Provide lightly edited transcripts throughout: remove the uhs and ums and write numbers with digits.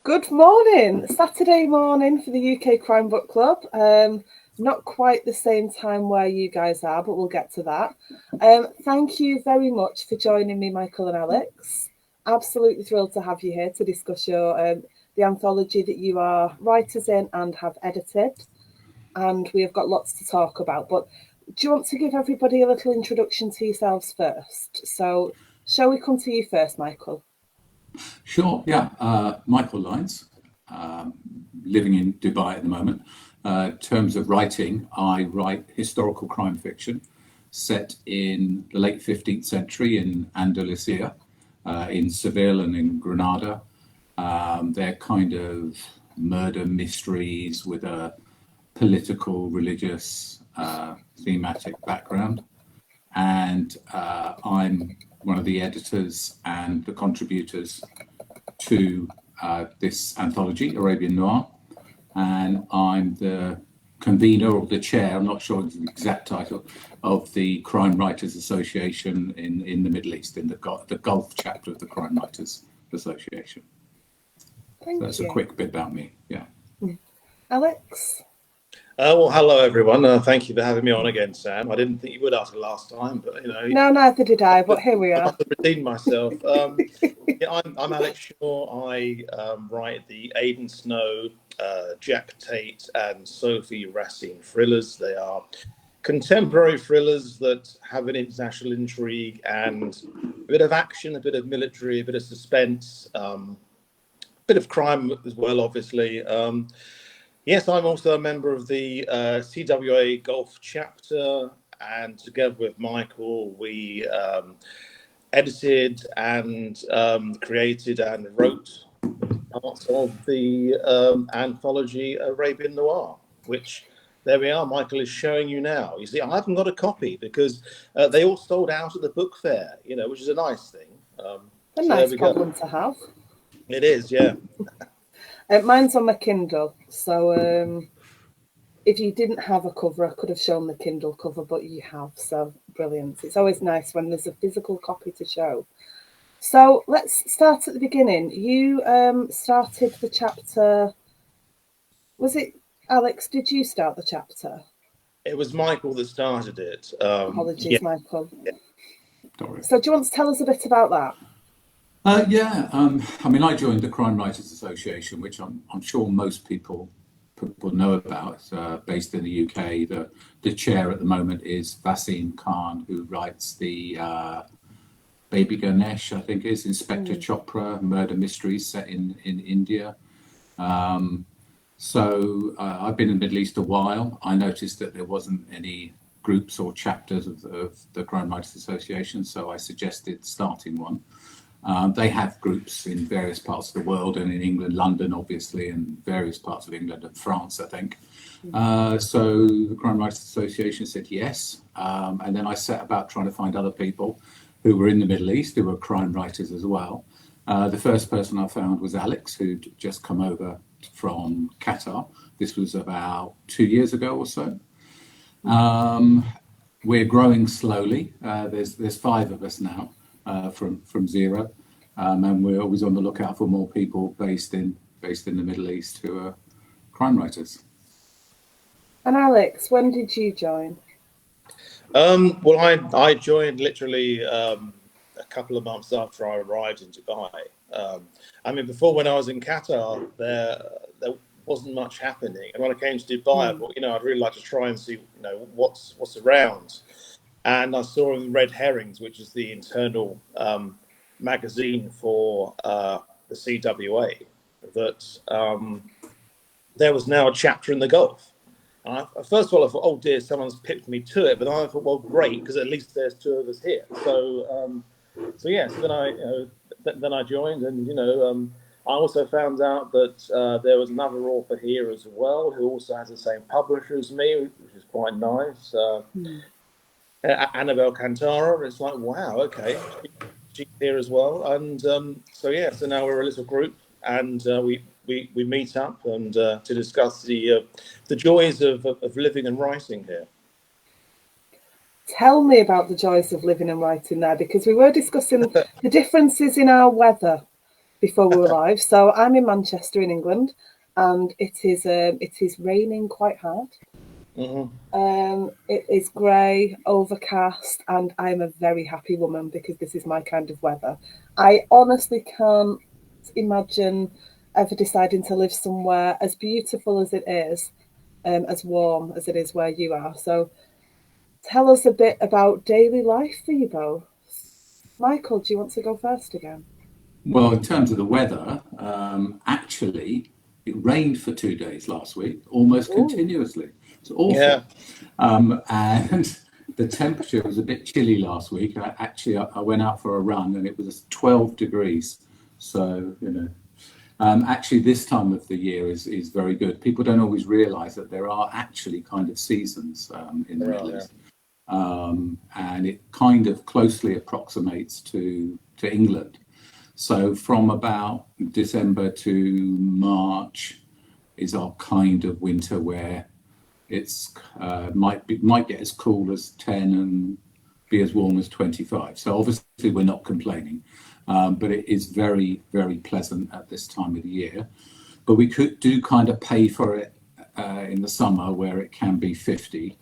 Good morning. Saturday morning for the UK Crime Book Club. Not quite the same time where you guys are, but we'll get to that. Thank you very much for joining me, Michael and Alex. Absolutely thrilled to have you here to discuss your the anthology that you are writers in and have edited. And we have got lots to talk about. But do you want to give everybody a little introduction to yourselves first? So shall we come to you first, Michael? Sure, yeah. Michael Lynes, living in Dubai at the moment. In terms of writing, I write historical crime fiction set in the late 15th century in Andalusia, in Seville and in Granada. They're kind of murder mysteries with a political, religious, thematic background. And I'm one of the editors and the contributors to this anthology, Arabian Noir, and I'm the convener or the chair, I'm not sure the exact title, of the Crime Writers Association in the Middle East, in the Gulf chapter of the Crime Writers Association. Thank so that's you. A quick bit about me, yeah. Alex? Well, hello everyone. Thank you for having me on again, Sam. I didn't think you would after last time, but you know. No, neither did I. But here we are. I must have redeemed myself. Yeah, I'm Alex Shaw. I write the Aidan Snow, Jack Tate, and Sophie Racine thrillers. They are contemporary thrillers that have an international intrigue and a bit of action, a bit of military, a bit of suspense, a bit of crime as well, obviously. Yes, I'm also a member of the CWA Gulf chapter, and together with Michael, we edited and created and wrote parts of the anthology Arabian Noir, which, there we are, Michael is showing you now. You see, I haven't got a copy because they all sold out at the book fair, you know, which is a nice thing. A nice problem to have. It is, yeah. Mine's on my Kindle, so if you didn't have a cover, I could have shown the Kindle cover, but you have, so brilliant. It's always nice when there's a physical copy to show. So let's start at the beginning. You started the chapter, was it, Alex, did you start the chapter? It was Michael that started it. Apologies, yeah. Michael. Yeah. So do you want to tell us a bit about that? I mean, I joined the Crime Writers Association, which I'm sure most people know about. Based in the UK, the chair at the moment is Vaseem Khan, who writes the Baby Ganesh, I think is Inspector Chopra murder mysteries set in India. So I've been in the Middle East a while. I noticed that there wasn't any groups or chapters of the Crime Writers Association, so I suggested starting one. They have groups in various parts of the world, and in England, London, obviously, and various parts of England and France, I think. So the Crime Writers Association said yes. And then I set about trying to find other people who were in the Middle East, who were crime writers as well. The first person I found was Alex, who'd just come over from Qatar. This was about 2 years ago or so. We're growing slowly. There's 5 of us now. From zero, and we're always on the lookout for more people based in the Middle East who are crime writers. And Alex, when did you join? Well, I joined literally a couple of months after I arrived in Dubai. I mean, before, when I was in Qatar, there wasn't much happening, and when I came to Dubai, I thought, you know, I'd really like to try and see, you know, what's around. And I saw in Red Herrings, which is the internal magazine for the CWA, that there was now a chapter in the Gulf. And first of all, I thought, oh dear, someone's pipped me to it. But then I thought, well, great, because at least there's 2 of us here. So yes, then I joined, and I also found out that there was another author here as well who also has the same publisher as me, which is quite nice. Annabelle Cantara. It's like, wow, okay, she's here as well. And so now we're a little group, and we meet up and to discuss the joys of living and writing here. Tell me about the joys of living and writing there, because we were discussing the differences in our weather before we were live. So I'm in Manchester in England, and it is raining quite hard. It is grey, overcast, and I'm a very happy woman because this is my kind of weather. I honestly can't imagine ever deciding to live somewhere as beautiful as it is, as warm as it is where you are. So tell us a bit about daily life for you both. Michael, do you want to go first again? Well, in terms of the weather, actually, it rained for 2 days last week, almost continuously. It's awful. Yeah. And the temperature was a bit chilly last week. I went out for a run and it was 12 degrees. So, actually this time of the year is very good. People don't always realise that there are actually kind of seasons in the Middle East. And it kind of closely approximates to England. So from about December to March is our kind of winter where it's might get as cool as 10 and be as warm as 25. So obviously we're not complaining, but it is very, very pleasant at this time of the year. But we could kind of pay for it in the summer where it can be 50.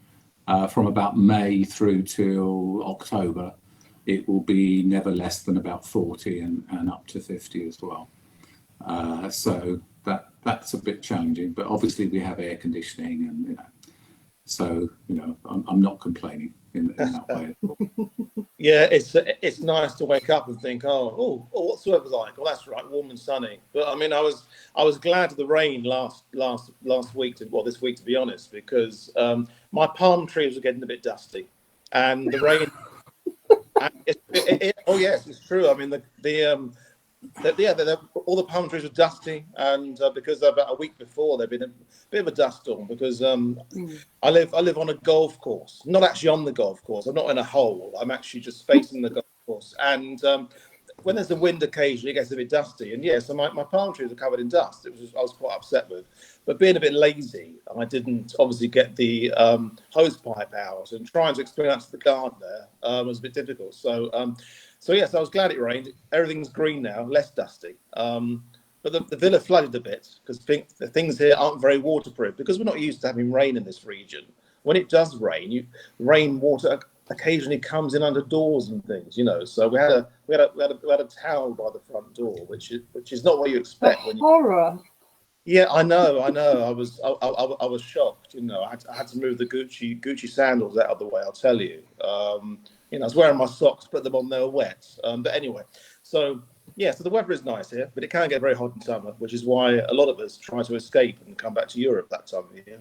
From about May through till October, it will be never less than about 40 and up to 50 as well. So that's a bit challenging, but obviously we have air conditioning and so I'm not complaining in that way. Yeah, it's nice to wake up and think, oh, what's the weather like? Well, that's right, warm and sunny. But I mean, I was glad of the rain last week this week to be honest, because my palm trees were getting a bit dusty, and the rain. Oh yes, it's true. I mean, all the palm trees were dusty, and because about a week before there'd been a bit of a dust storm. Because I live on a golf course, not actually on the golf course. I'm not in a hole. I'm actually just facing the golf course, and when there's a wind, occasionally it gets a bit dusty. And so my palm trees are covered in dust. I was quite upset with, but being a bit lazy, I didn't obviously get the hose pipe out, and trying to explain that to the gardener was a bit difficult. So yes, I was glad it rained. Everything's green now, less dusty. But the villa flooded a bit because the things here aren't very waterproof because we're not used to having rain in this region. When it does rain, rainwater occasionally comes in under doors and things, So we had a towel by the front door, which is not what you expect. Horror. Yeah, I know. I was shocked. I had to move the Gucci sandals out of the way. I'll tell you. I was wearing my socks, put them on, they were wet. But anyway, so the weather is nice here, but it can get very hot in summer, which is why a lot of us try to escape and come back to Europe that time of year.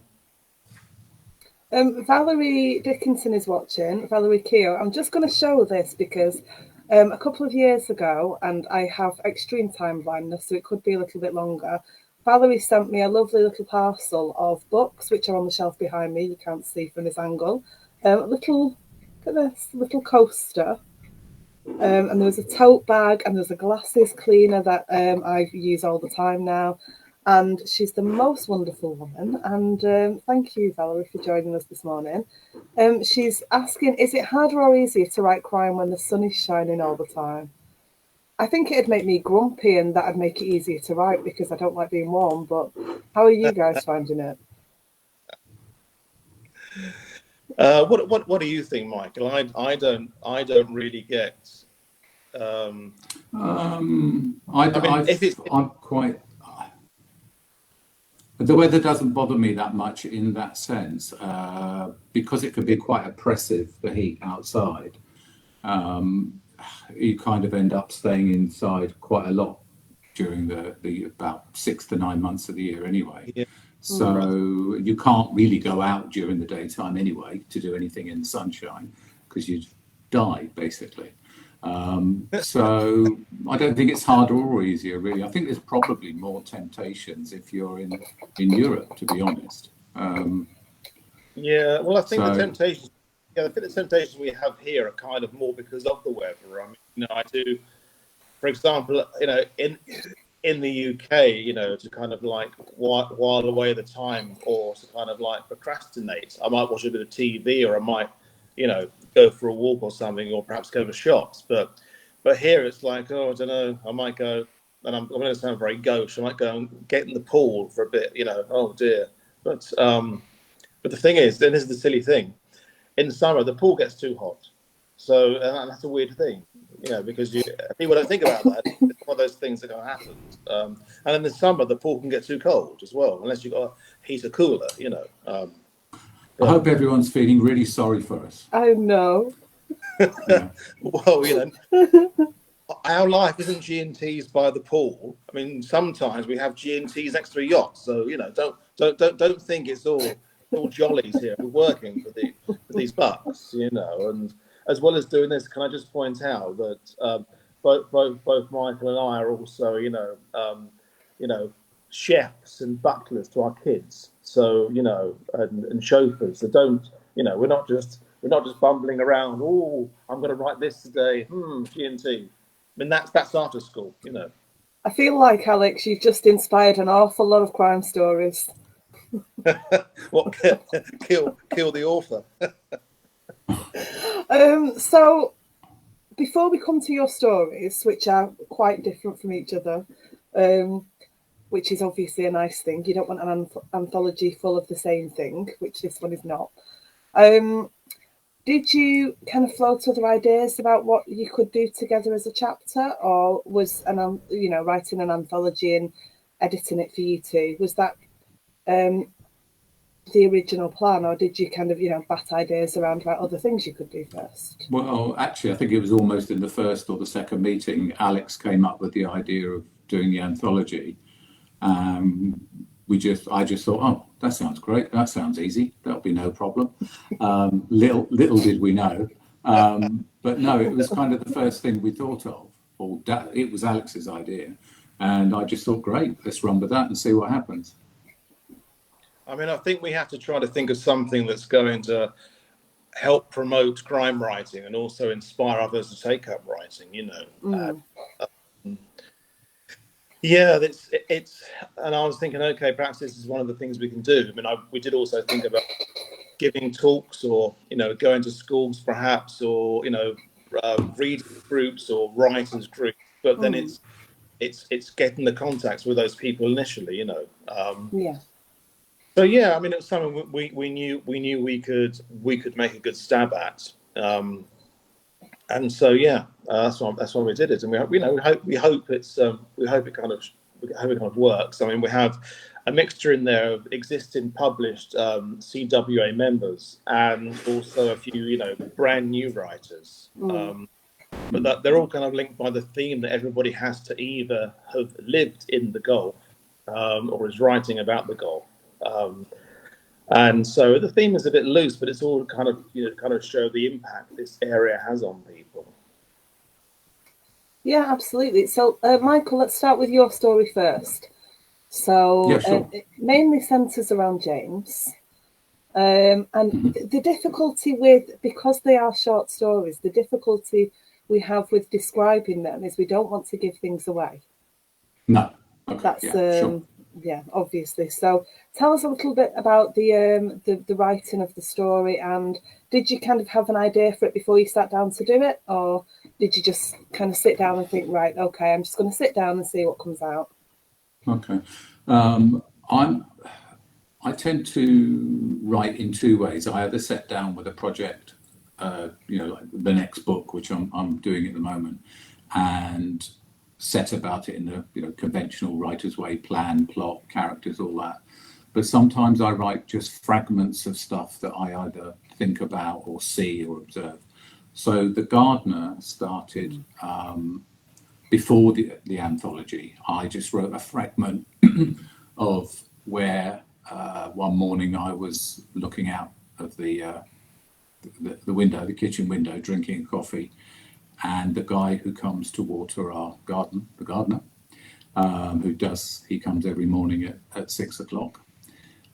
Valerie Dickinson is watching. Valerie Keogh. I'm just going to show this because a couple of years ago, and I have extreme time blindness, so it could be a little bit longer. Valerie sent me a lovely little parcel of books, which are on the shelf behind me. You can't see from this angle. Look at this little coaster. And there was a tote bag, and there's a glasses cleaner that I use all the time now. And she's the most wonderful woman. And thank you, Valerie, for joining us this morning. She's asking, is it harder or easier to write crime when the sun is shining all the time? I think it'd make me grumpy, and that'd make it easier to write because I don't like being warm. But how are you guys finding it? What do you think, Michael? I don't really get. I'm quite. The weather doesn't bother me that much in that sense because it can be quite oppressive, the heat outside. You kind of end up staying inside quite a lot during the about 6 to 9 months of the year anyway. Yeah. So you can't really go out during the daytime anyway to do anything in the sunshine because you'd die basically. So I don't think it's harder or easier really. I think there's probably more temptations if you're in Europe, to be honest. Yeah, well, I think the temptations. Yeah, I think the temptations we have here are kind of more because of the weather. I mean, I do, for example, in the UK, to kind of like while away the time or to kind of like procrastinate. I might watch a bit of TV or I might, go for a walk or something or perhaps go to shops. But here it's like, I don't know, I might go and I'm going to sound very gauche, I might go and get in the pool for a bit, oh dear. But the thing is, then this is the silly thing. In the summer, the pool gets too hot. So and that's a weird thing, because people don't think about that. It's one of those things that can happen. And in the summer, the pool can get too cold as well, unless you've got a heater cooler, I hope everyone's feeling really sorry for us. I know. Yeah. Well, our life isn't G&T's by the pool. I mean, sometimes we have G&T's next to a yacht. So, don't think it's all jollies here. We're working for these bucks, and as well as doing this, can I just point out that both Michael and I are also, chefs and butlers to our kids. So, and chauffeurs. So don't, we're not just bumbling around. Oh, I'm going to write this today. G&T. I mean, that's after school, I feel like, Alex, you've just inspired an awful lot of crime stories. What, kill the author? So before we come to your stories, which are quite different from each other, which is obviously a nice thing. You don't want an anthology full of the same thing, which this one is not. Did you kind of float other ideas about what you could do together as a chapter, or was writing an anthology and editing it for you two, was that the original plan, or did you kind of bat ideas around about other things you could do first? Well, actually, I think it was almost in the first or the second meeting, Alex came up with the idea of doing the anthology. I just thought, oh, that sounds great. That sounds easy. That'll be no problem. Little did we know. But no, it was kind of the first thing we thought of. It was Alex's idea. And I just thought, great, let's run with that and see what happens. I mean, I think we have to try to think of something that's going to help promote crime writing and also inspire others to take up writing, Yeah, it's, and I was thinking, okay, perhaps this is one of the things we can do. I mean, we did also think about giving talks, or going to schools, perhaps, or reading groups or writers groups. But then it's getting the contacts with those people initially, Yeah. So yeah, I mean, it was something we knew we could make a good stab at. And so yeah, that's why we did it, and we hope it kind of works. I mean, we have a mixture in there of existing published CWA members and also a few brand new writers, but that they're all kind of linked by the theme that everybody has to either have lived in the Gulf or is writing about the Gulf. And so the theme is a bit loose, but it's all kind of show the impact this area has on people. Yeah, absolutely. So, Michael, let's start with your story first. So, yeah, sure. It mainly centres around James. And the difficulty because they are short stories, the difficulty we have with describing them is we don't want to give things away. No. Okay. That's sure. Yeah, obviously. So tell us a little bit about the writing of the story, and did you kind of have an idea for it before you sat down to do it, or did you just kind of sit down and think, right, okay, I'm just going to sit down and see what comes out? Okay. I tend to write in two ways. I either sit down with a project, like the next book, which I'm doing at the moment, and set about it in the conventional writer's way: plan, plot, characters, all that. But sometimes I write just fragments of stuff that I either think about or see or observe. So The Gardener started before the anthology. I just wrote a fragment of where one morning I was looking out of the window, the kitchen window, drinking coffee, and the guy who comes to water our garden, the gardener, he comes every morning at 6 o'clock.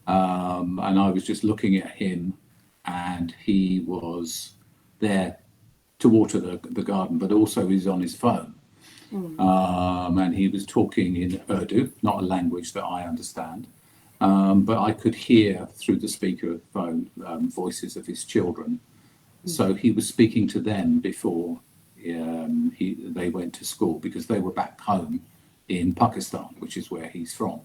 And I was just looking at him, and he was there to water the garden, but also he's on his phone. And he was talking in Urdu, not a language that I understand. But I could hear through the speaker phone voices of his children. So he was speaking to them before they went to school, because they were back home in Pakistan, which is where he's from,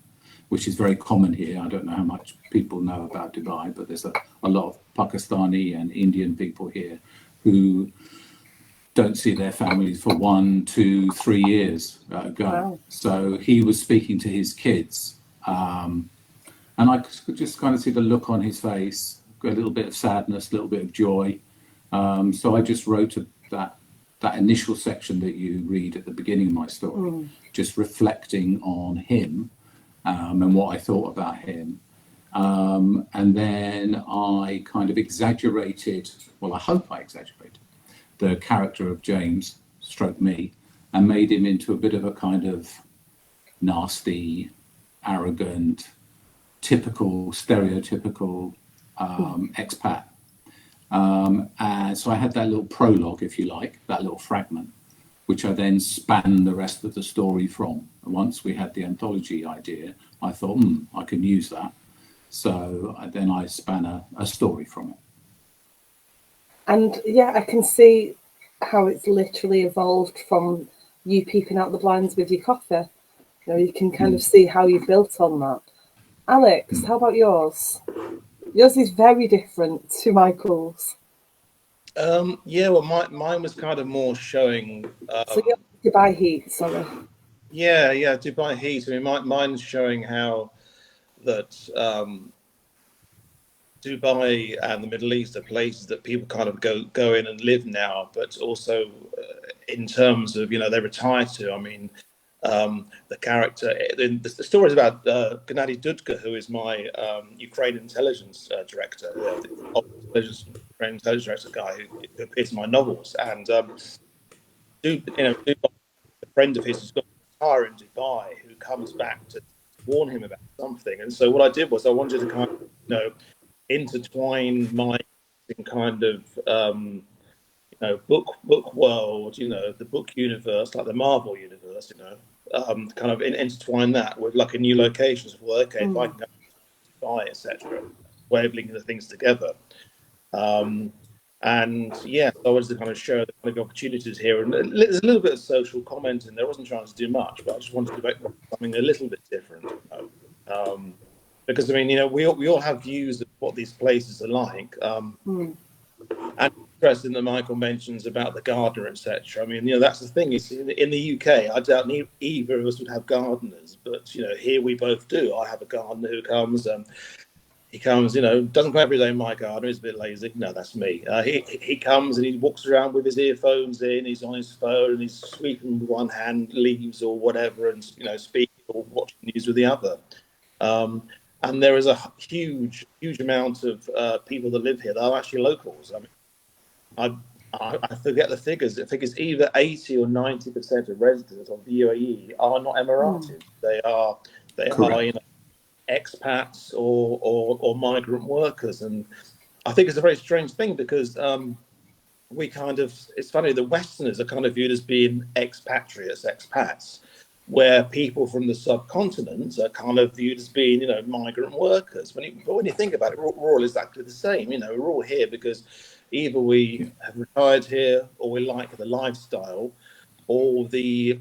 which is very common here. I don't know how much people know about Dubai, but there's a lot of Pakistani and Indian people here who don't see their families for 1, 2, 3 years ago. Wow. So he was speaking to his kids, and I could just kind of see the look on his face, a little bit of sadness, a little bit of joy. So I just wrote that initial section that you read at the beginning of my story, just reflecting on him and what I thought about him. And then I kind of exaggerated, well, I hope I exaggerated, the character of James, stroke me, and made him into a bit of a kind of nasty, arrogant, typical, stereotypical expat. And so I had that little prologue, if you like, that little fragment, which I then span the rest of the story from. Once we had the anthology idea, I thought, I can use that. So then I span a story from it. And yeah, I can see how it's literally evolved from you peeping out the blinds with your coffee. You know, you can kind of see how you built on that. Alex, how about yours? Yours is very different to Michael's. Yeah, well, mine was kind of more showing. So you're Dubai Heat, sorry. Yeah, Dubai Heat. I mean, mine's showing how that Dubai and the Middle East are places that people kind of go in and live now, but also in terms of, they retire to. I mean, the character, the story is about Gennady Dudka, who is my Ukrainian intelligence director, Ukrainian intelligence director guy who appears in my novels, and Dubai, a friend of his who's got a car in Dubai who comes back to warn him about something. And so what I did was I wanted to kind of, intertwine my kind of book world, the book universe, like the Marvel universe, kind of intertwine that with like a new location. So, well, okay, if I can go to Dubai, etc., way of linking the things together. And yeah, so I wanted to kind of show the kind of opportunities here, and there's a little bit of social comment in there. I wasn't trying to do much, but I just wanted to make something a little bit different. Because I mean, we all have views of what these places are like, and interesting that Michael mentions about the gardener, etc. I mean, that's the thing. Is in the UK, I doubt either of us would have gardeners, but here we both do. I have a gardener who comes. He comes, doesn't come every day in my garden. He's a bit lazy. No, that's me. He comes and he walks around with his earphones in. He's on his phone and he's sweeping with one hand leaves or whatever, and speaking or watching news with the other. And there is a huge amount of people that live here that are actually locals. I mean, I forget the figures. I think it's either 80 or 90% of residents of the UAE are not Emiratis. They are expats or migrant workers, and I think it's a very strange thing because it's funny, the Westerners are kind of viewed as being expats, where people from the subcontinent are kind of viewed as being migrant workers. When you think about it, we're all exactly the same. We're all here because either we have retired here or we like the lifestyle, or the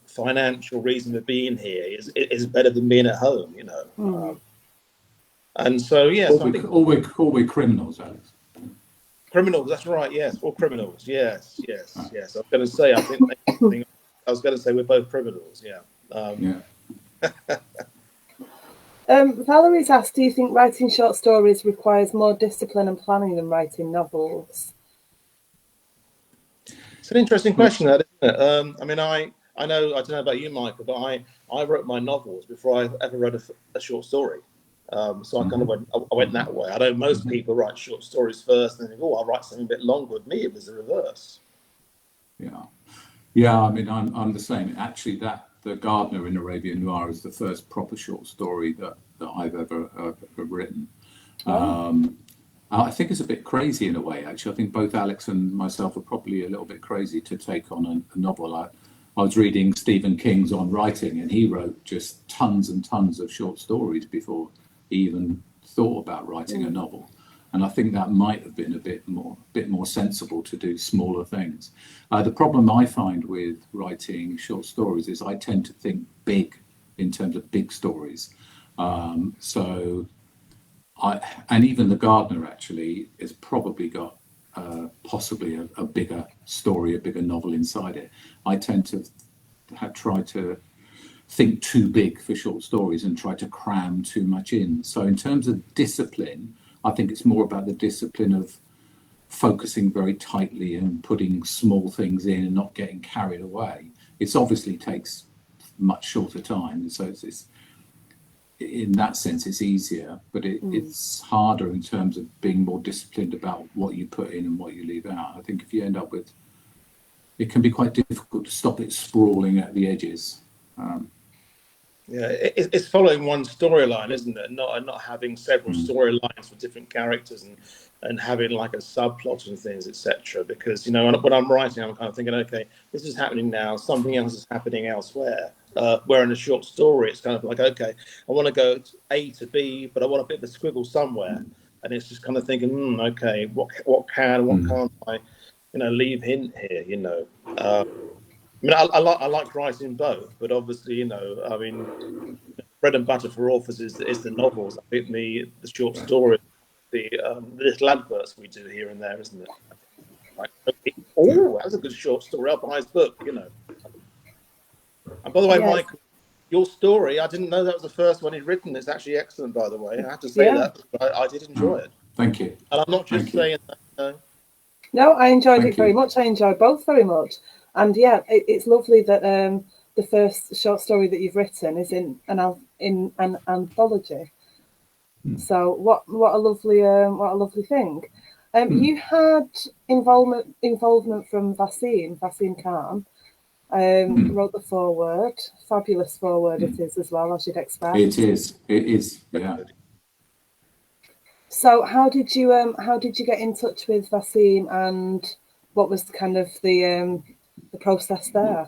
financial reason for being here is better than being at home, and so we're criminals, Alex. Criminals, that's right. Yes, all criminals. Yes. I was going to say, I was going to say we're both criminals. Yeah. Valerie's asked, do you think writing short stories requires more discipline and planning than writing novels? It's an interesting question, that, isn't it? I mean, I don't know about you, Michael, but I wrote my novels before I ever wrote a short story. So I kind of went that way. I know most people write short stories first and then think, I'll write something a bit longer. With me, it was the reverse. Yeah. I mean, I'm the same. Actually, the Gardener in Arabian Noir is the first proper short story that I've ever written. I think it's a bit crazy in a way, actually. I think both Alex and myself are probably a little bit crazy to take on a novel. I was reading Stephen King's On Writing, and he wrote just tons and tons of short stories before he even thought about writing a novel. And I think that might have been a bit more sensible to do smaller things. The problem I find with writing short stories is I tend to think big in terms of big stories. And even The Gardener actually has probably got possibly a bigger story, a bigger novel inside it. I tend to try to think too big for short stories and try to cram too much in. So in terms of discipline, I think it's more about the discipline of focusing very tightly and putting small things in and not getting carried away. It obviously takes much shorter time, so it's in that sense it's easier, but it's harder in terms of being more disciplined about what you put in and what you leave out. I think if you end up with, it can be quite difficult to stop it sprawling at the edges. It's following one storyline, isn't it? Not having several storylines for different characters and having like a subplot and things, etc. Because, you know, when I'm writing, I'm kind of thinking, okay, this is happening now, something else is happening elsewhere. Where in a short story, it's kind of like, okay, I want to go A to B, but I want a bit of a squiggle somewhere, and it's just kind of thinking, okay, what can't I, you know, leave hint here, you know. I mean, I like writing both, but obviously, you know, I mean, bread and butter for authors is the novels. I think the short stories, the little adverts we do here and there, isn't it? Like, oh, that's a good short story. I'll buy his book, you know. And by the way, Michael, your story, I didn't know that was the first one he'd written. It's actually excellent, by the way. I have to say that. I did enjoy it. Thank you. And I'm not just saying that. No, I enjoyed it very much. I enjoyed both very much. And yeah, it's lovely that the first short story that you've written is in an anthology. So what a lovely thing. You had involvement from Vaseem Khan. Wrote the foreword. Fabulous foreword it is as well, as you'd expect. It is, yeah. So how did you get in touch with Vaseem, and what was kind of the process there?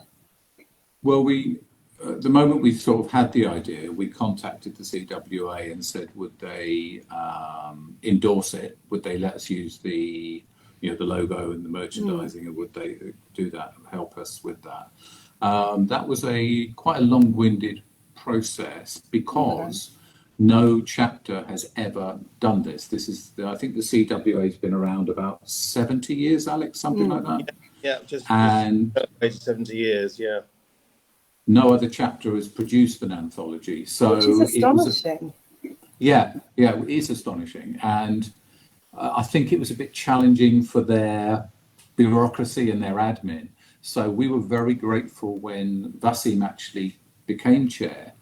Well, the moment we sort of had the idea, we contacted the CWA and said, would they endorse it? Would they let us use the logo and the merchandising, and would they do that, help us with that? That was quite a long-winded process because no chapter has ever done this. I think the CWA has been around about 70 years, Alex, something like that. Yeah, just 70 years, yeah. No other chapter has produced an anthology. So which is astonishing. It is astonishing. And I think it was a bit challenging for their bureaucracy and their admin. So we were very grateful when Vaseem actually became chair.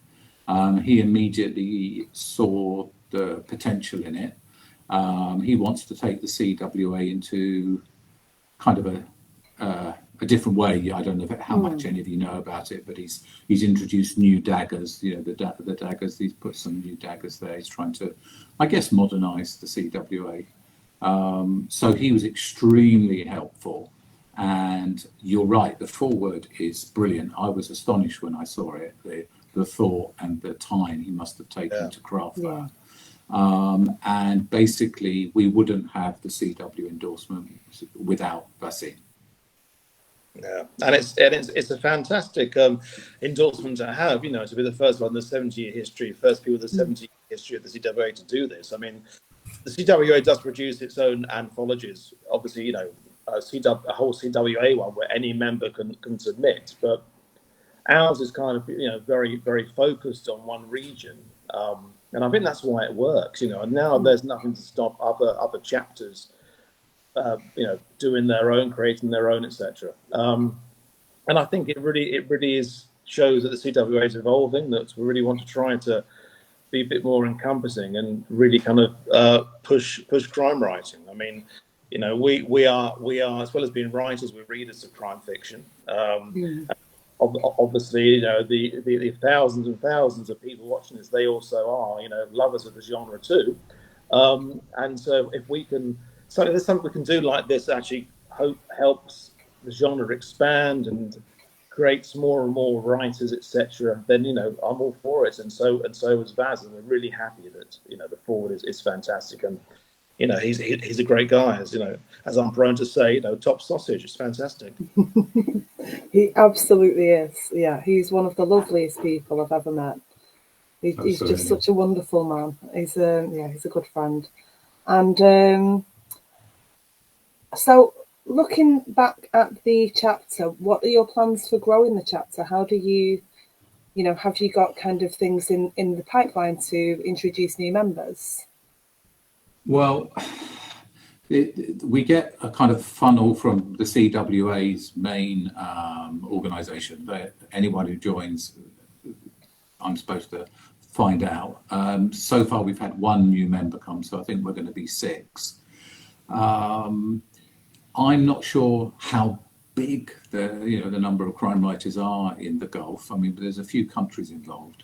He immediately saw the potential in it. He wants to take the CWA into kind of a different way. I don't know how much any of you know about it, but he's introduced new daggers. You know, the daggers. He's put some new daggers there. He's trying to, I guess, modernise the CWA. So he was extremely helpful. And you're right, the foreword is brilliant. I was astonished when I saw it. The thought and the time he must have taken to craft that. And basically, we wouldn't have the CW endorsement without Vaseem. Yeah, and it's a fantastic endorsement to have. You know, to be the first one in the 70-year history, first people with the 70-year history of the CWA to do this. I mean, the CWA does produce its own anthologies. Obviously, you know, a whole CWA one where any member can submit, but ours is kind of, you know, very, very focused on one region, and I think that's why it works. You know, and now there's nothing to stop other chapters, you know, doing their own, creating their own, etc. And I think it really shows that the CWA is evolving. That we really want to try to be a bit more encompassing and really kind of push crime writing. I mean, you know, we are as well as being writers, we're readers of crime fiction. Obviously, you know, the thousands and thousands of people watching this, they also are, you know, lovers of the genre too. And so if we can, so there's something we can do like this that actually helps the genre expand and creates more and more writers, etc., then, you know, I'm all for it. And so is Vaz, and we're really happy that, you know, the forward is fantastic. And he's a great guy. As I'm prone to say, top sausage. It's fantastic. He absolutely is. Yeah, he's one of the loveliest people I've ever met. He's just such a wonderful man. He's a good friend. And so looking back at the chapter, what are your plans for growing the chapter? How do you, have you got kind of things in the pipeline to introduce new members? Well, we get a kind of funnel from the CWA's main organisation. Anyone who joins, I'm supposed to find out. So far, we've had one new member come, so I think we're going to be 6. I'm not sure how big the number of crime writers are in the Gulf. I mean, there's a few countries involved,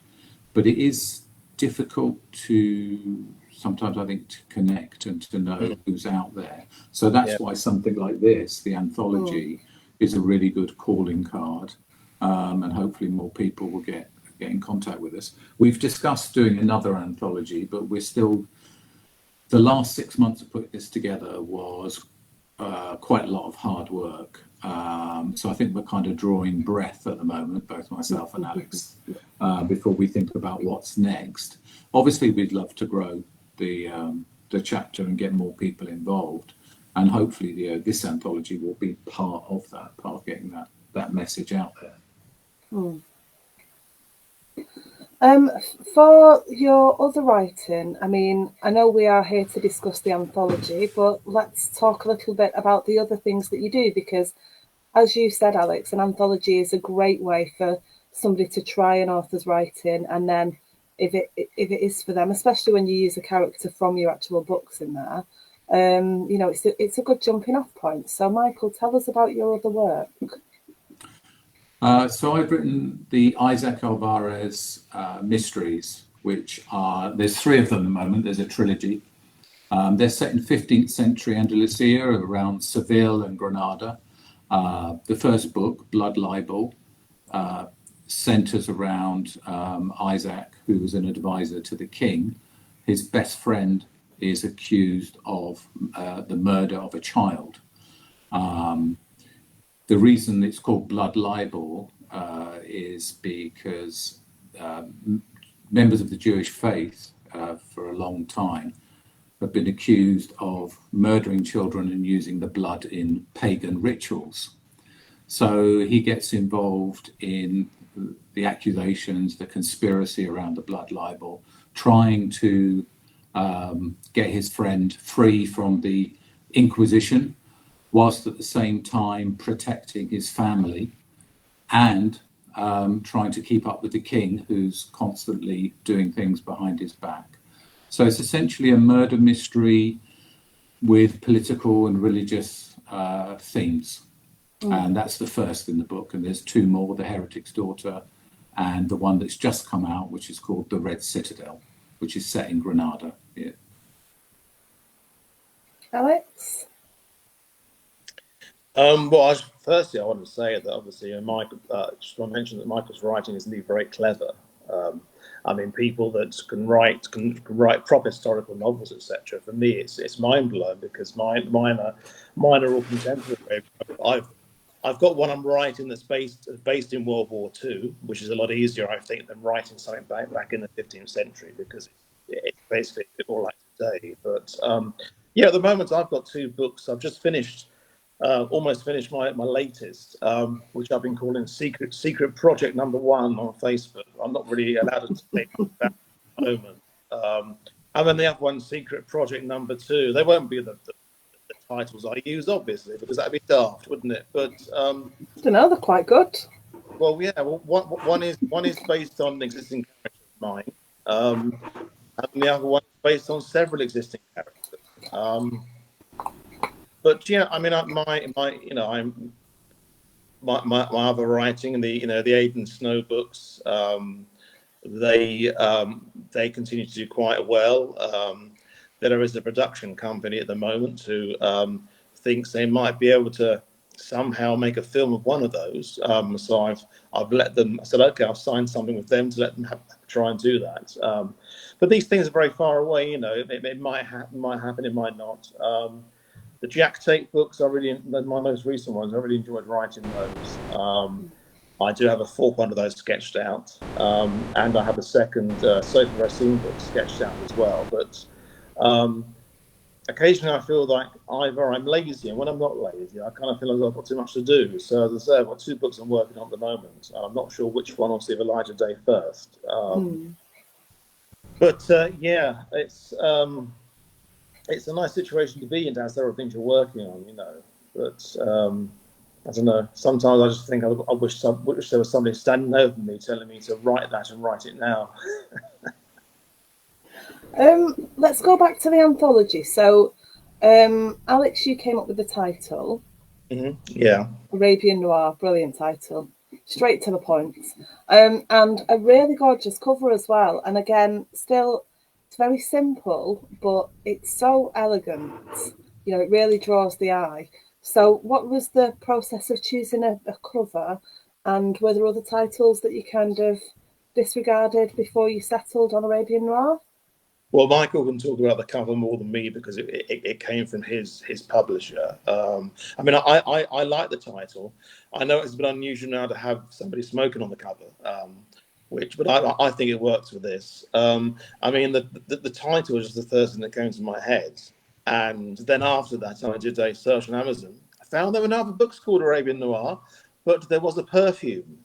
but it is difficult to sometimes, I think, to connect and to know who's out there. So that's why something like this, the anthology, is a really good calling card, and hopefully more people will get in contact with us. We've discussed doing another anthology, but we're still, the last 6 months of putting this together was quite a lot of hard work. So I think we're kind of drawing breath at the moment, both myself and Alex, before we think about what's next. Obviously, we'd love to grow the chapter and get more people involved, and hopefully this anthology will be part of getting that message out there. For your other writing, I mean, I know we are here to discuss the anthology, but let's talk a little bit about the other things that you do, because as you said, Alex, an anthology is a great way for somebody to try an author's writing, and then if it is for them, especially when you use a character from your actual books in there, it's a good jumping off point. So Michael, tell us about your other work. So I've written the Isaac Alvarez mysteries, which there's 3 of them at the moment. There's a trilogy. They're set in 15th century Andalusia, around Seville and Granada. The first book, Blood Libel, centres around Isaac, who was an advisor to the king. His best friend is accused of the murder of a child. The reason it's called Blood Libel is because members of the Jewish faith for a long time have been accused of murdering children and using the blood in pagan rituals. So he gets involved in the accusations, the conspiracy around the blood libel, trying to get his friend free from the Inquisition, whilst at the same time protecting his family and trying to keep up with the king, who's constantly doing things behind his back. So it's essentially a murder mystery with political and religious themes. And that's the first in the book. And there's 2 more, The Heretic's Daughter and the one that's just come out, which is called The Red Citadel, which is set in Granada. Yeah. Alex? Well, firstly, I want to say that obviously, Michael, just want to mention that Michael's writing is indeed very clever. I mean, people that can write proper historical novels, etc. For me, it's mind blowing, because mine are all contemporary. I've got one I'm writing that's based in World War II, which is a lot easier, I think, than writing something back in the 15th century, because it's basically a bit more like today. But at the moment, I've got 2 books. I've just almost finished my latest, which I've been calling Secret Project Number 1 on Facebook. I'm not really allowed to say that at the moment. And then the other one, Secret Project Number 2. They won't be the titles I use, obviously, because that'd be daft, wouldn't it? But I don't know, they're quite good. Well, yeah. Well, one is based on an existing character of mine, and the other one is based on several existing characters. But yeah, I mean, my other writing, the Aidan Snow books, they continue to do quite well. There is a production company at the moment who thinks they might be able to somehow make a film of one of those. So I've let them. I said, okay, I've signed something with them to let them try and do that. But these things are very far away. You know, it might happen, it might not. The Jack Tate books are really my most recent ones. I really enjoyed writing those. I do have a fourth one of those sketched out, and I have a second Sophie Racine book sketched out as well. But occasionally I feel like either I'm lazy, and when I'm not lazy, I kind of feel like I've got too much to do. So as I say, I've got 2 books I'm working on at the moment. I'm not sure which one I'll see of Elijah Day first. But yeah, it's a nice situation to be in to have several things you're working on, you know. But I don't know. Sometimes I just think I wish there was somebody standing over me telling me to write that and write it now. Let's go back to the anthology. So, Alex, you came up with the title. Yeah. Arabian Noir, brilliant title. Straight to the point. And a really gorgeous cover as well. And again, still, it's very simple, but it's so elegant. You know, it really draws the eye. So what was the process of choosing a cover? And were there other titles that you kind of disregarded before you settled on Arabian Noir? Well, Michael can talk about the cover more than me because it came from his publisher. I mean, I like the title. I know it's a bit unusual now to have somebody smoking on the cover, but I think it works for this. I mean, the title was just the first thing that came to my head, and then after that, I did a search on Amazon. I found there were other books called Arabian Noir, but there was a perfume.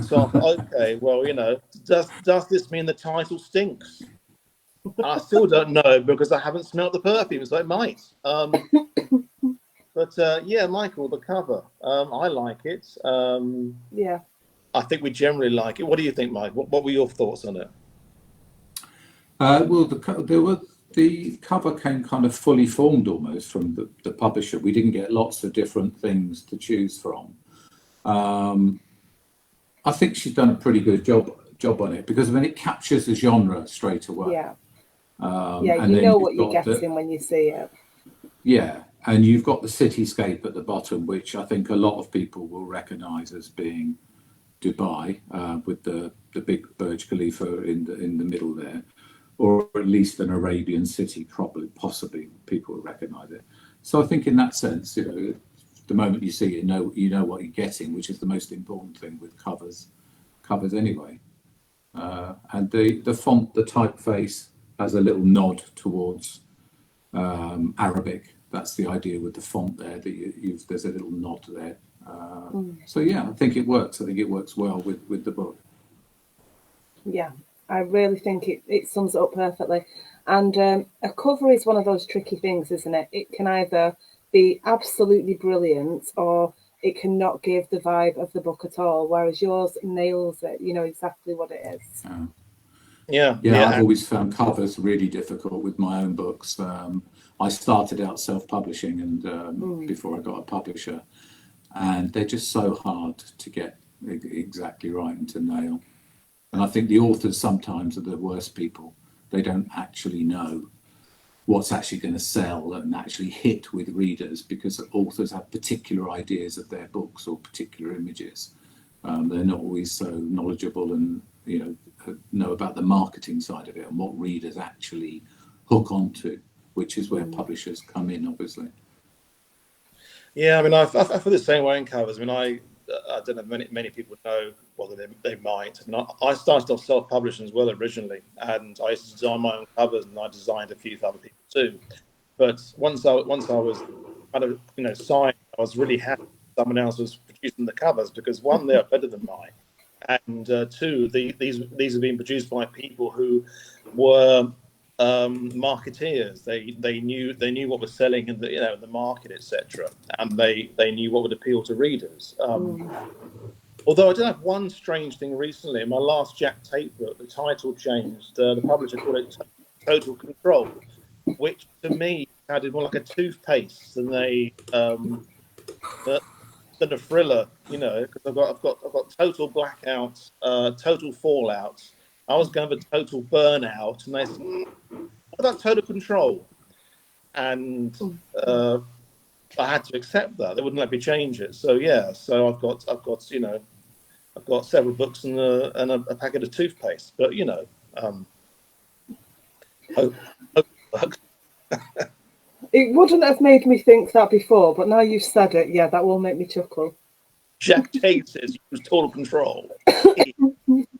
So I thought, okay, well, you know, does this mean the title stinks? I still don't know because I haven't smelt the perfume, so it might. But yeah, Michael, the cover, I like it. Yeah. I think we generally like it. What do you think, Mike? What were your thoughts on it? Well, the cover came kind of fully formed almost from the publisher. We didn't get lots of different things to choose from. I think she's done a pretty good job on it because I mean it captures the genre straight away. Yeah. And you then know what you're getting when you see it. Yeah, and you've got the cityscape at the bottom, which I think a lot of people will recognise as being Dubai, with the big Burj Khalifa in the middle there, or at least an Arabian city, possibly people will recognise it. So I think in that sense, you know, the moment you see it, you know what you're getting, which is the most important thing with covers anyway. And the font, the typeface has a little nod towards Arabic. That's the idea with the font there, that there's a little nod there. So yeah, I think it works. I think it works well with the book. Yeah, I really think it sums it up perfectly. And a cover is one of those tricky things, isn't it? It can either be absolutely brilliant or it cannot give the vibe of the book at all, whereas yours nails it. You know exactly what it is. Yeah. I've always found covers really difficult with my own books. I started out self-publishing and before I got a publisher, and they're just so hard to get exactly right and to nail. And I think the authors sometimes are the worst people. They don't actually know what's actually going to sell and actually hit with readers because authors have particular ideas of their books or particular images. They're not always so knowledgeable and know about the marketing side of it and what readers actually hook onto, which is where publishers come in, obviously. Yeah, I mean, I feel the same way in covers. I mean, I don't know, many people know, well, they might. I mean, I started off self-publishing as well originally, and I used to design my own covers, and I designed a few for other people too. But once I was kind of signed, I was really happy someone else was producing the covers because one, they are better than mine, and two, these have been produced by people who were marketeers. They knew what was selling in the market, etc., and they knew what would appeal to readers. Although I did have one strange thing recently in my last Jack Tate book, the title changed. The publisher called it Total Control, which to me sounded more like a toothpaste than a thriller, because I've got total blackouts, total fallouts. I was going for total burnout, and they said, "What about Total Control?" And I had to accept that. They wouldn't let me change it. So yeah, so I've got I've got several books and a packet of toothpaste. But hope it works. It wouldn't have made me think that before, but now you've said it, yeah, that will make me chuckle. Jack Tate says use total control.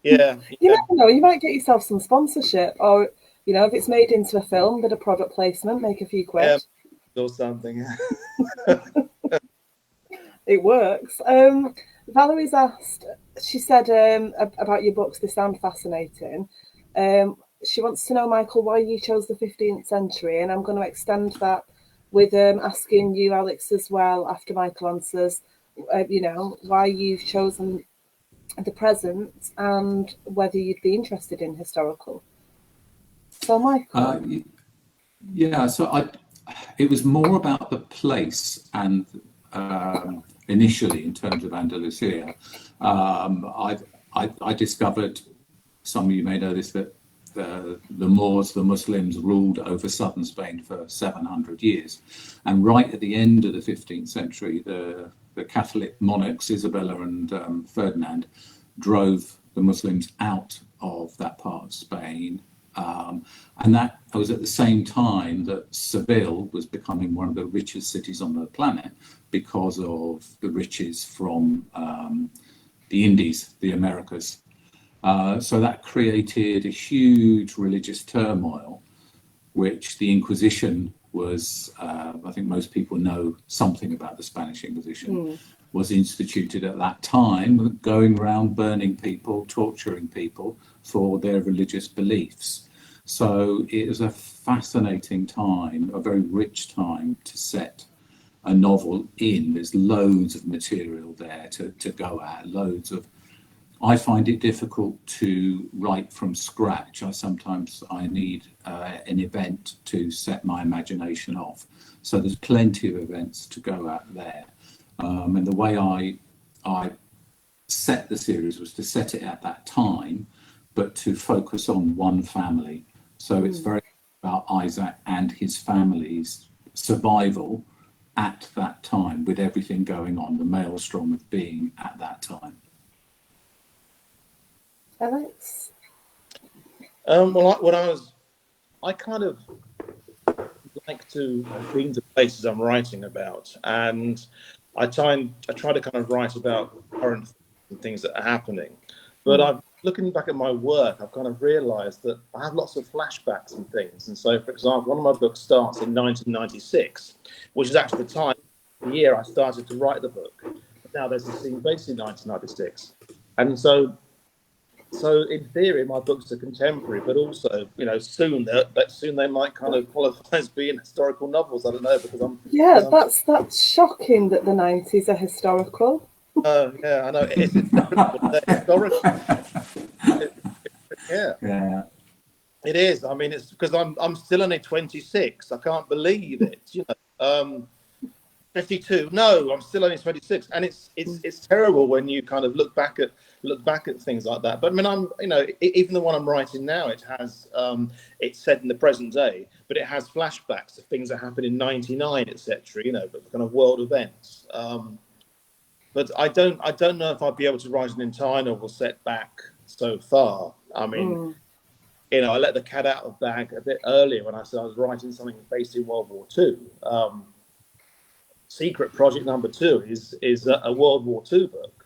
Yeah. You never know, you might get yourself some sponsorship, or if it's made into a film, bit of product placement, make a few quid. Yeah, or something. It works. Valerie's asked, she said about your books, they sound fascinating. She wants to know, Michael, why you chose the 15th century, and I'm going to extend that with asking you, Alex, as well, after Michael answers, why you've chosen the present and whether you'd be interested in historical. So, Michael. So it was more about the place, and initially in terms of Andalusia, I discovered, some of you may know this, that the Moors, the Muslims, ruled over southern Spain for 700 years. And right at the end of the 15th century, the Catholic monarchs, Isabella and Ferdinand, drove the Muslims out of that part of Spain. And that was at the same time that Seville was becoming one of the richest cities on the planet because of the riches from the Indies, the Americas. So that created a huge religious turmoil, which the Inquisition was, I think most people know something about the Spanish Inquisition, was instituted at that time, going around burning people, torturing people for their religious beliefs. So it was a fascinating time, a very rich time to set a novel in. There's loads of material there to go at, I find it difficult to write from scratch. Sometimes I need an event to set my imagination off. So there's plenty of events to go at there. And the way I set the series was to set it at that time, but to focus on one family. So it's very about Isaac and his family's survival at that time, with everything going on, the maelstrom of being at that time. Alex? I kind of like to be in the places I'm writing about, and I try to kind of write about current things that are happening. But looking back at my work, I've kind of realised that I have lots of flashbacks and things. And so, for example, one of my books starts in 1996, which is actually the year I started to write the book. But now there's a scene based in 1996, and so in theory, my books are contemporary, but also, soon they might kind of qualify as being historical novels. I don't know, because that's shocking that the 90s are historical. Yeah, I know. It's historical. Yeah. It is. I mean, it's because I'm still only 26. I can't believe it. 52. No, I'm still only 26, and it's terrible when you kind of look back at things like that. But I mean, even the one I'm writing now, it has it's set in the present day, but it has flashbacks of things that happened in '99, etc. But kind of world events. But I don't know if I'd be able to write an entire novel set back so far. I mean, I let the cat out of the bag a bit earlier when I said I was writing something based in World War II. Secret project number 2 is a World War II book.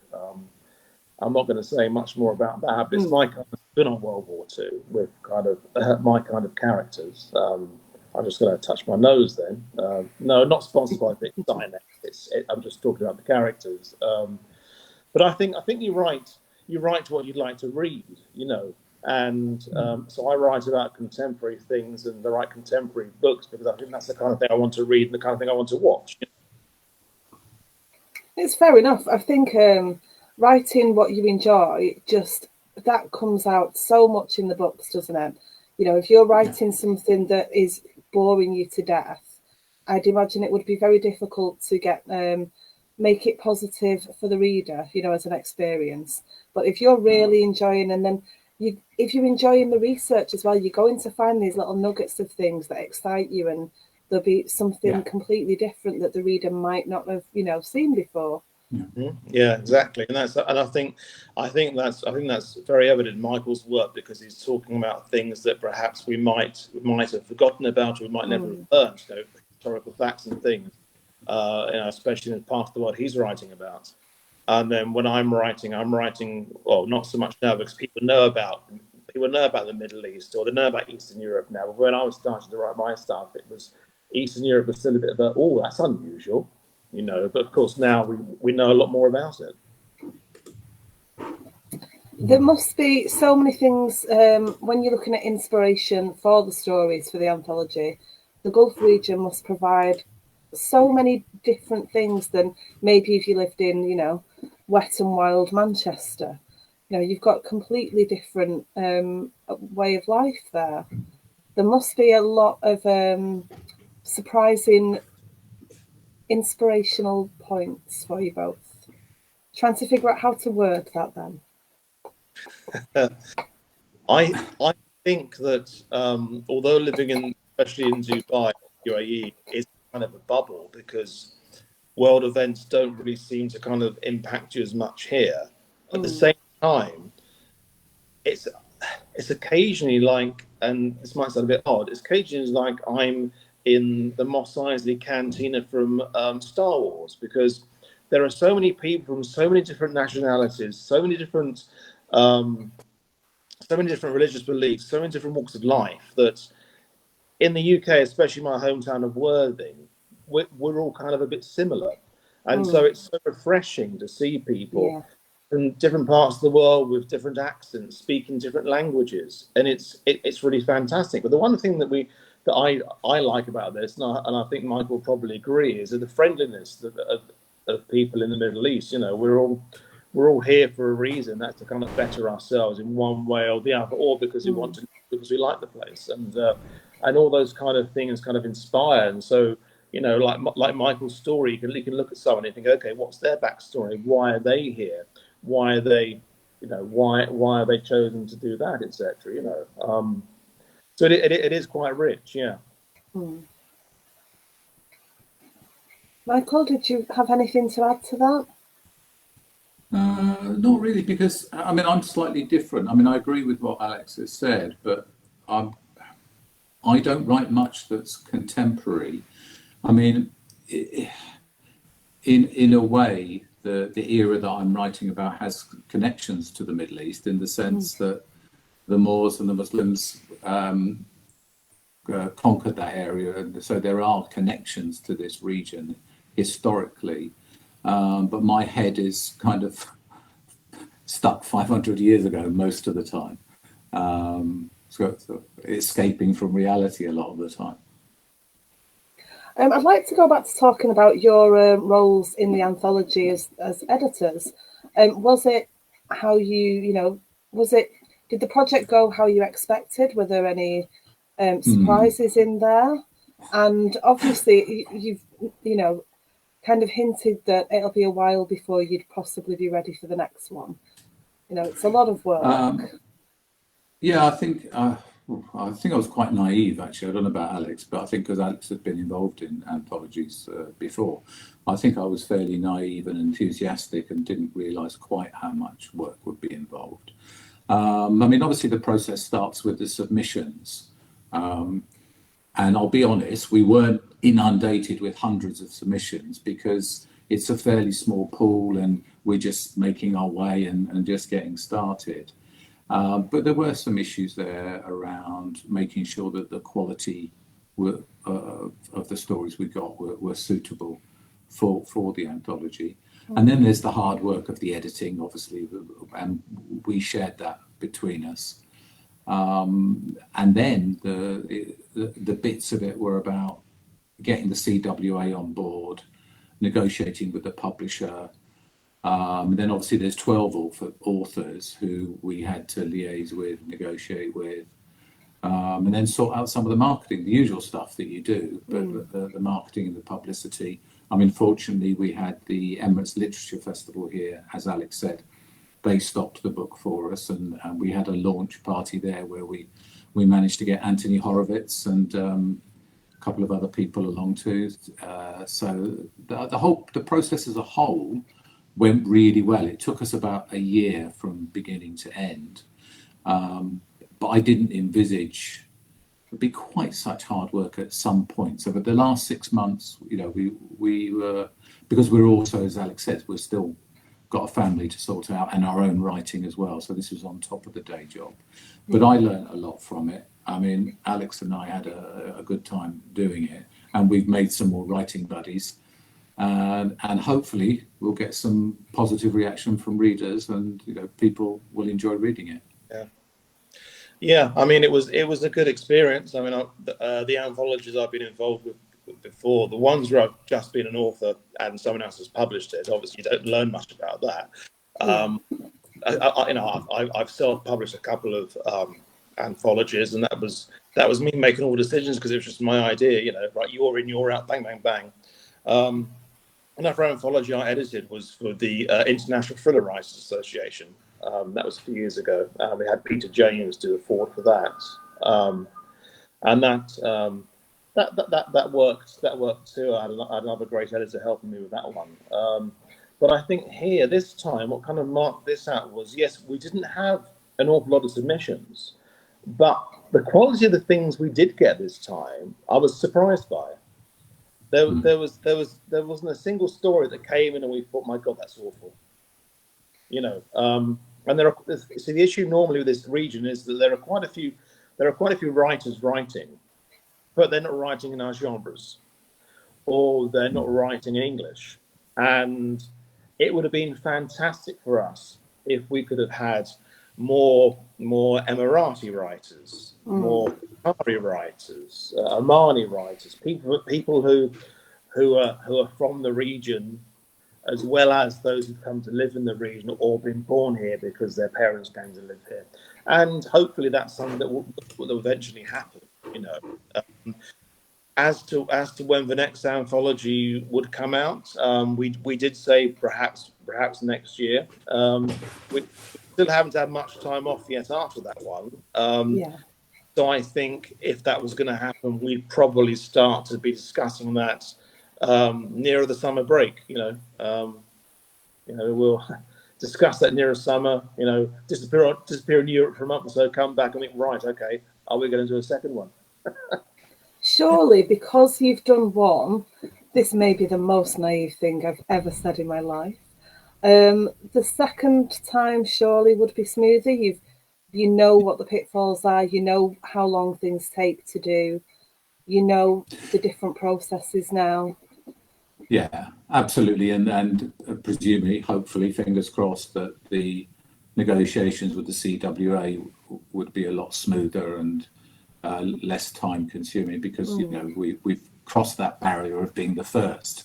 I'm not going to say much more about that, but it's my kind of spin on World War II with kind of my kind of characters. I'm just going to touch my nose then. No, not sponsored by Big Dynex. I'm just talking about the characters. But I think you write what you'd like to read, and so I write about contemporary things and I write contemporary books because I think that's the kind of thing I want to read and the kind of thing I want to watch. It's fair enough. I think writing what you enjoy, just that comes out so much in the books, doesn't it? If you're writing something that is boring you to death, I'd imagine it would be very difficult to get make it positive for the reader, as an experience. But if you're really enjoying, and then if you're enjoying the research as well, you're going to find these little nuggets of things that excite you and there'll be something completely different that the reader might not have, seen before. Yeah, exactly, and I think that's very evident in Michael's work, because he's talking about things that perhaps we might have forgotten about, or we might never have learned, historical facts and things, especially in part of the world he's writing about. And then when I'm writing, well, not so much now, because people know about the Middle East, or they know about Eastern Europe now. But when I was starting to write my stuff, it was Eastern Europe was still a bit of that's unusual. But of course now we know a lot more about it. There must be so many things when you're looking at inspiration for the stories for the anthology. The Gulf region must provide so many different things than maybe if you lived in, wet and wild Manchester. You've got completely different way of life there. There must be a lot of surprising inspirational points for you both. Trying to figure out how to word that then. I think that although living especially in Dubai, UAE, is kind of a bubble, because world events don't really seem to kind of impact you as much here. At the same time, it's occasionally like, and this might sound a bit odd, it's occasionally like I'm in the Mos Eisley cantina from Star Wars, because there are so many people from so many different nationalities, so many different religious beliefs, so many different walks of life, that in the UK, especially my hometown of Worthing, we're all kind of a bit similar. And so it's so refreshing to see people from different parts of the world with different accents, speaking different languages. And it's really fantastic. But the one thing that I like about this, and I think Michael will probably agree, is the friendliness of people in the Middle East. We're all here for a reason. That's to kind of better ourselves in one way or the other, or because we want to, because we like the place, and all those kind of things kind of inspire. And so, like Michael's story, you can look at someone and think, okay, what's their backstory? Why are they here? Why are they, why are they chosen to do that, etc. So it is quite rich, yeah. Michael, did you have anything to add to that? Not really, because I'm slightly different. I agree with what Alex has said, but I don't write much that's contemporary. In a way, the era that I'm writing about has connections to the Middle East, in the sense that the Moors and the Muslims conquered that area, and so there are connections to this region historically. But my head is kind of stuck 500 years ago most of the time, so escaping from reality a lot of the time. I'd like to go back to talking about your roles in the anthology as editors. Was it how did the project go how you expected? Were there any surprises in there? And obviously you've kind of hinted that it'll be a while before you'd possibly be ready for the next one. It's a lot of work. Yeah, I think I was quite naive, actually. I don't know about Alex, but I think because Alex had been involved in anthologies before, I think I was fairly naive and enthusiastic and didn't realise quite how much work would be involved. Obviously the process starts with the submissions. And I'll be honest, we weren't inundated with hundreds of submissions, because it's a fairly small pool and we're just making our way and just getting started. But there were some issues there around making sure that the quality of the stories we got were suitable for the anthology. And then there's the hard work of the editing, obviously, and we shared that between us. And then the bits of it were about getting the CWA on board, negotiating with the publisher. And then obviously there's 12 authors who we had to liaise with, negotiate with, and then sort out some of the marketing, the usual stuff that you do, but the marketing and the publicity. Fortunately, we had the Emirates Literature Festival here, as Alex said. They stopped the book for us, and we had a launch party there where we managed to get Anthony Horowitz and couple of other people along too. So the process as a whole went really well. It took us about a year from beginning to end, but I didn't envisage it'd be quite such hard work at some point. So, but the last 6 months, we were, because we're also, as Alex says, we're still got a family to sort out and our own writing as well. So this was on top of the day job. But I learned a lot from it. I mean, Alex and I had a good time doing it, and we've made some more writing buddies. And hopefully we'll get some positive reaction from readers, and people will enjoy reading it. Yeah, I mean, it was a good experience. I mean, the anthologies I've been involved with before, the ones where I've just been an author and someone else has published it, obviously you don't learn much about that. I've self-published a couple of anthologies, and that was me making all the decisions because it was just my idea. Right, you're in, you're out, bang, bang, bang. Another anthology I edited was for the International Thriller Writers Association. That was a few years ago. We had Peter James do a forward for that, and that worked. That worked too. I had another great editor helping me with that one. But I think here, this time, what kind of marked this out was, yes, we didn't have an awful lot of submissions, but the quality of the things we did get this time, I was surprised by. There wasn't a single story that came in and we thought, my God, that's awful. And the issue normally with this region is that there are quite a few writers writing, but they're not writing in our genres, or they're not writing in English. And it would have been fantastic for us if we could have had more Emirati writers, more Qatari writers, Omani writers, people who are from the region, as well as those who've come to live in the region or been born here because their parents came to live here. And hopefully that's something that will eventually happen. As to when the next anthology would come out, we did say perhaps next year. We still haven't had much time off yet after that one. So I think if that was going to happen, we'd probably start to be discussing that nearer the summer break. We'll discuss that nearer summer. Disappear in Europe for a month or so, come back and think, right, okay, are we going to do a second one? Surely, because you've done one, this may be the most naive thing I've ever said in my life. The second time surely would be smoother. You know what the pitfalls are. You know how long things take to do. You know the different processes now. Yeah, absolutely. And presumably, hopefully, fingers crossed, that the negotiations with the CWA would be a lot smoother and less time consuming, because we've crossed that barrier of being the first.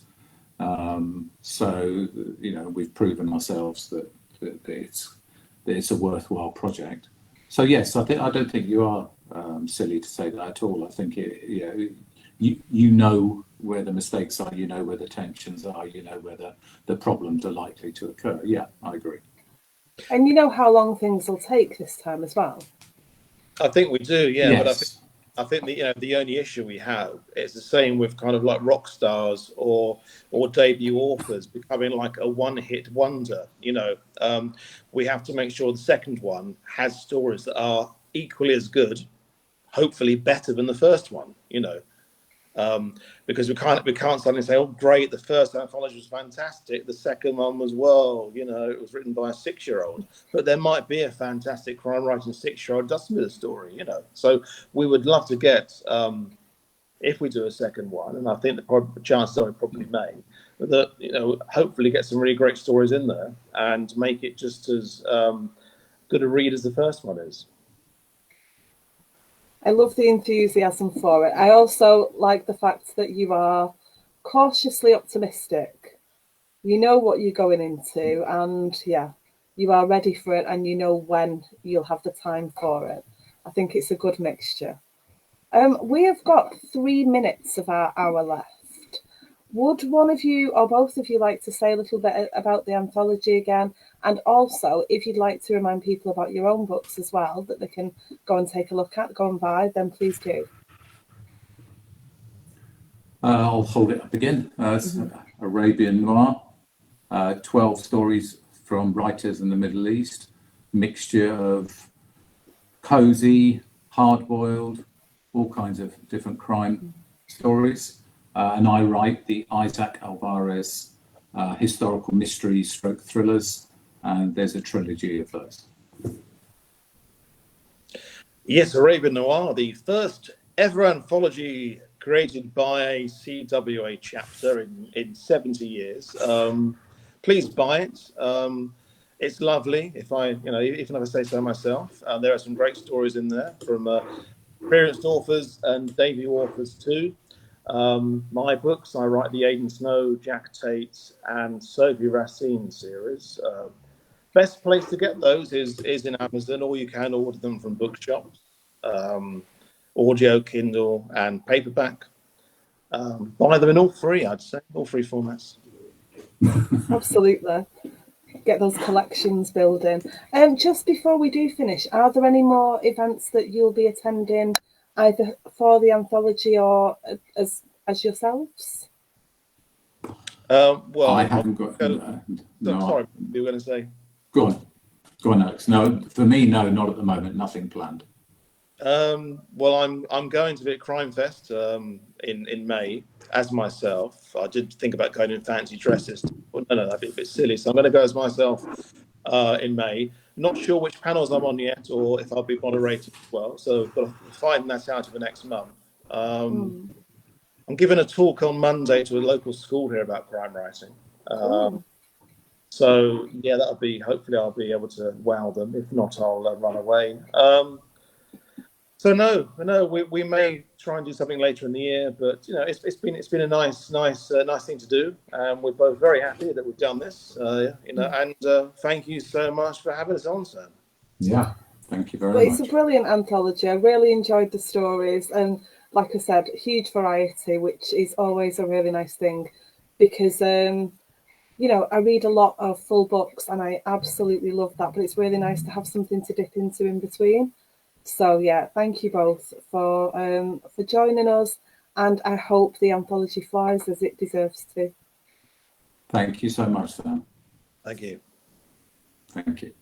So we've proven ourselves that it's a worthwhile project. So yes, I don't think you are silly to say that at all. I think you know where the mistakes are, you know where the tensions are, you know where the problems are likely to occur. Yeah, I agree. And you know how long things will take this time as well. I think we do, yeah. Yes. But I think the only issue we have is the same with kind of like rock stars or debut authors becoming like a one-hit wonder. We have to make sure the second one has stories that are equally as good, hopefully better than the first one. Because we can't suddenly say, oh great, the first anthology was fantastic, the second one was, well, it was written by a 6-year-old, but there might be a fantastic crime writing 6-year-old doesn't do the story. So we would love to get, if we do a second one, and I think the chances are we probably may, that hopefully get some really great stories in there and make it just as good a read as the first one is. I love the enthusiasm for it. I also like the fact that you are cautiously optimistic. You know what you're going into, and you are ready for it, and you know when you'll have the time for it. I think it's a good mixture. We have got 3 minutes of our hour left. Would one of you or both of you like to say a little bit about the anthology again? And also, if you'd like to remind people about your own books as well, that they can go and take a look at, go and buy, then please do. I'll hold it up again. It's Arabian Noir, 12 stories from writers in the Middle East, mixture of cozy, hard-boiled, all kinds of different crime stories. And I write the Isaac Alvarez historical mystery stroke thrillers, and there's a trilogy of those. Yes, Arabian Noir, the first ever anthology created by CWA chapter in 70 years. Please buy it. It's lovely. Even if I say so myself, there are some great stories in there from experienced authors and debut authors too. My books, I write the Aidan Snow, Jack Tate, and Sophie Racine series. Best place to get those is in Amazon, or you can order them from bookshops, audio, Kindle, and paperback. Buy them in all three, I'd say, all three formats. Absolutely. Get those collections building. Just before we do finish, are there any more events that you'll be attending, either for the anthology or as yourselves? Well, I haven't got. No, sorry, you were going to say. Go on, Alex. No, for me, no, not at the moment. Nothing planned. Well, I'm going to be at Crime Fest in May as myself. I did think about going in fancy dresses. Well, no, that'd be a bit silly. So I'm going to go as myself in May. Not sure which panels I'm on yet, or if I'll be moderating as well. So I've got to find that out over the next month. I'm giving a talk on Monday to a local school here about crime writing. So yeah, that'll be. Hopefully, I'll be able to wow them. If not, I'll run away. So no, we may try and do something later in the year, but it's been a nice thing to do, and we're both very happy that we've done this. And thank you so much for having us on, Sam. Yeah, thank you very much. It's a brilliant anthology. I really enjoyed the stories, and like I said, huge variety, which is always a really nice thing, because I read a lot of full books, and I absolutely love that. But it's really nice to have something to dip into in between. So yeah, thank you both for joining us, and I hope the anthology flies as it deserves to. Thank you so much, Sam. Thank you. Thank you.